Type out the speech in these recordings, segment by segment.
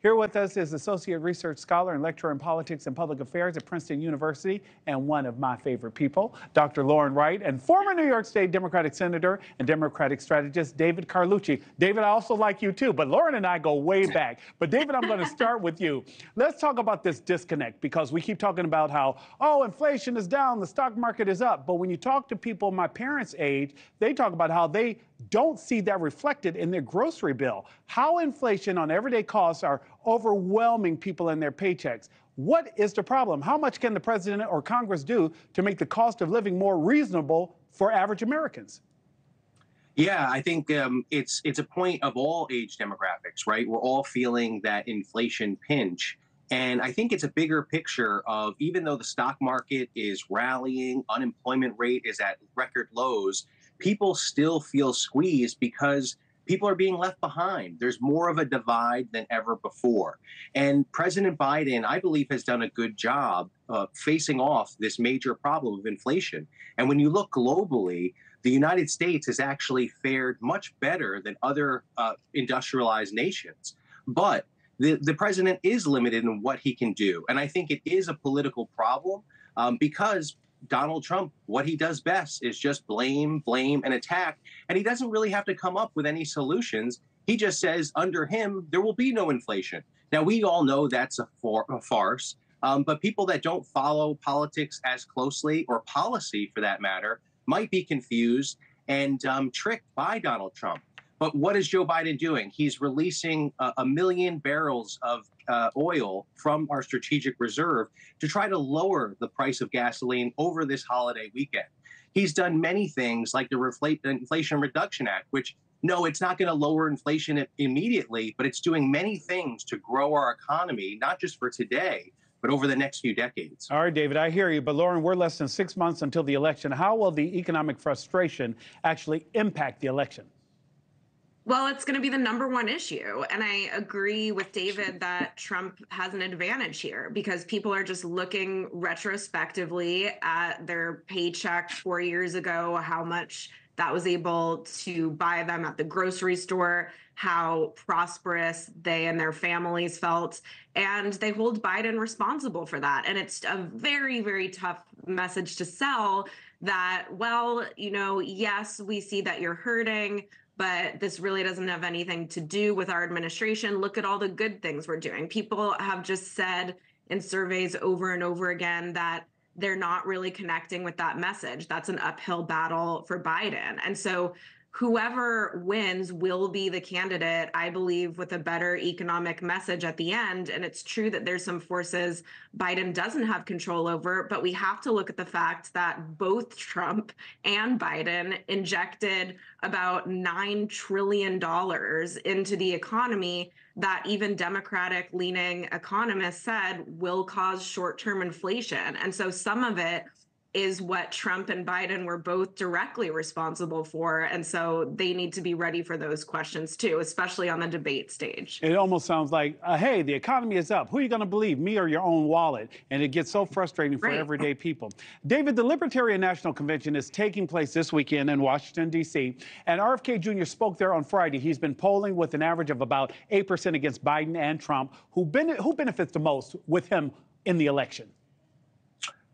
Here with us is Associate Research Scholar and Lecturer in Politics and Public Affairs at Princeton University, and one of my favorite people, Dr. Lauren Wright, and former New York State Democratic Senator and Democratic strategist David Carlucci. David, I also like you too, but Lauren and I go way back. But David, I'm going to start with you. Let's talk about this disconnect, because we keep talking about how, oh, inflation is down, the stock market is up. But when you talk to people my parents' age, they talk about how they don't see that reflected in their grocery bill. How inflation on everyday costs are overwhelming people in their paychecks. What is the problem? How much can the president or Congress do to make the cost of living more reasonable for average Americans? Yeah, I think it's a point of all age demographics, right? We're all feeling that inflation pinch. And I think it's a bigger picture of, even though the stock market is rallying, unemployment rate is at record lows, people still feel squeezed because people are being left behind. There's more of a divide than ever before. And President Biden, I believe, has done a good job facing off this major problem of inflation. And when you look globally, the United States has actually fared much better than other industrialized nations. But the president is limited in what he can do. And I think it is a political problem because Donald Trump, what he does best is just blame, and attack. And he doesn't really have to come up with any solutions. He just says under him, there will be no inflation. Now, we all know that's a farce. But people that don't follow politics as closely, or policy for that matter, might be confused and tricked by Donald Trump. But what is Joe Biden doing? He's releasing 1 million barrels of oil from our strategic reserve to try to lower the price of gasoline over this holiday weekend. He's done many things like the Inflation Reduction Act, which, no, it's not going to lower inflation immediately, but it's doing many things to grow our economy, not just for today, but over the next few decades. All right, David, I hear you. But Lauren, we're less than 6 months until the election. How will the economic frustration actually impact the election? Well, it's going to be the #1 issue. And I agree with David that Trump has an advantage here, because people are just looking retrospectively at their paycheck 4 years ago, how much that was able to buy them at the grocery store, how prosperous they and their families felt. And they hold Biden responsible for that. And it's a very, very tough message to sell that, well, yes, we see that you're hurting, but this really doesn't have anything to do with our administration. Look at all the good things we're doing. People have just said in surveys over and over again that they're not really connecting with that message. That's an uphill battle for Biden. And so whoever wins will be the candidate, I believe, with a better economic message at the end. And it's true that there's some forces Biden doesn't have control over, but we have to look at the fact that both Trump and Biden injected about $9 trillion into the economy that even Democratic-leaning economists said will cause short-term inflation. And so some of it is what Trump and Biden were both directly responsible for. And so they need to be ready for those questions too, especially on the debate stage. It almost sounds like, hey, the economy is up. Who are you going to believe, me or your own wallet? And it gets so frustrating for everyday people. David, the Libertarian National Convention is taking place this weekend in Washington, D.C. And RFK Jr. spoke there on Friday. He's been polling with an average of about 8% against Biden and Trump. Who benefits the most with him in the election?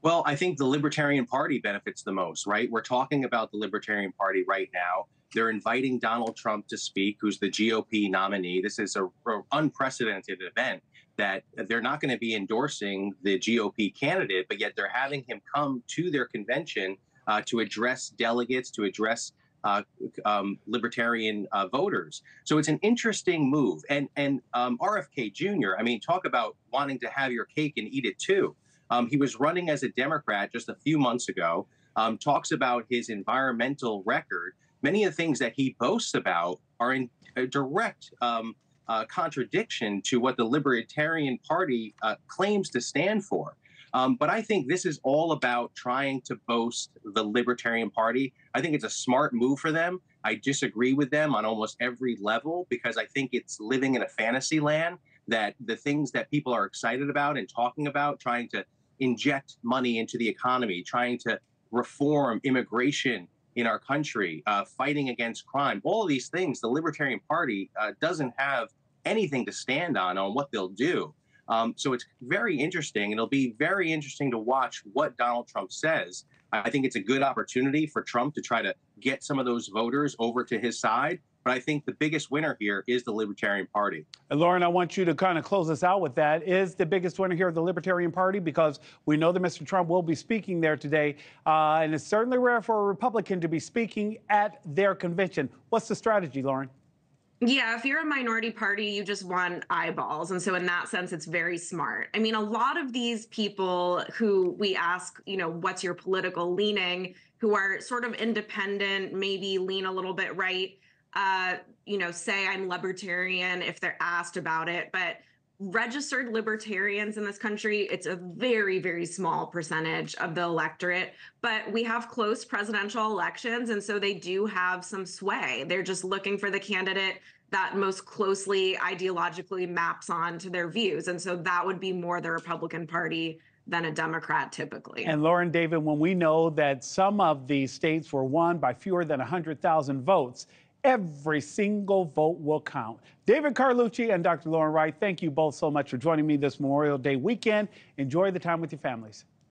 Well, I think the Libertarian Party benefits the most, right? We're talking about the Libertarian Party right now. They're inviting Donald Trump to speak, who's the GOP nominee. This is an unprecedented event that they're not going to be endorsing the GOP candidate, but yet they're having him come to their convention to address delegates, to address libertarian voters. So it's an interesting move. And RFK Jr., I mean, talk about wanting to have your cake and eat it too. He was running as a Democrat just a few months ago, talks about his environmental record. Many of the things that he boasts about are in a direct contradiction to what the Libertarian Party claims to stand for. But I think this is all about trying to boast the Libertarian Party. I think it's a smart move for them. I disagree with them on almost every level, because I think it's living in a fantasy land, that the things that people are excited about and talking about, trying to inject money into the economy, trying to reform immigration in our country, fighting against crime, all of these things, the Libertarian Party doesn't have anything to stand on what they'll do. So it's very interesting. It'll be very interesting to watch what Donald Trump says. I think it's a good opportunity for Trump to try to get some of those voters over to his side. But I think the biggest winner here is the Libertarian Party. And Lauren, I want you to kind of close us out with that. Is the biggest winner here the Libertarian Party? Because we know that Mr. Trump will be speaking there today. And it's certainly rare for a Republican to be speaking at their convention. What's the strategy, Lauren? Yeah, if you're a minority party, you just want eyeballs. And so in that sense, it's very smart. I mean, a lot of these people who we ask, what's your political leaning, who are sort of independent, maybe lean a little bit right, say I'm libertarian if they're asked about it. But registered libertarians in this country, it's a very, very small percentage of the electorate. But we have close presidential elections, and so they do have some sway. They're just looking for the candidate that most closely ideologically maps on to their views. And so that would be more the Republican Party than a Democrat typically. And Lauren, David, when we know that some of these states were won by fewer than 100,000 votes, every single vote will count. David Carlucci and Dr. Lauren Wright, thank you both so much for joining me this Memorial Day weekend. Enjoy the time with your families.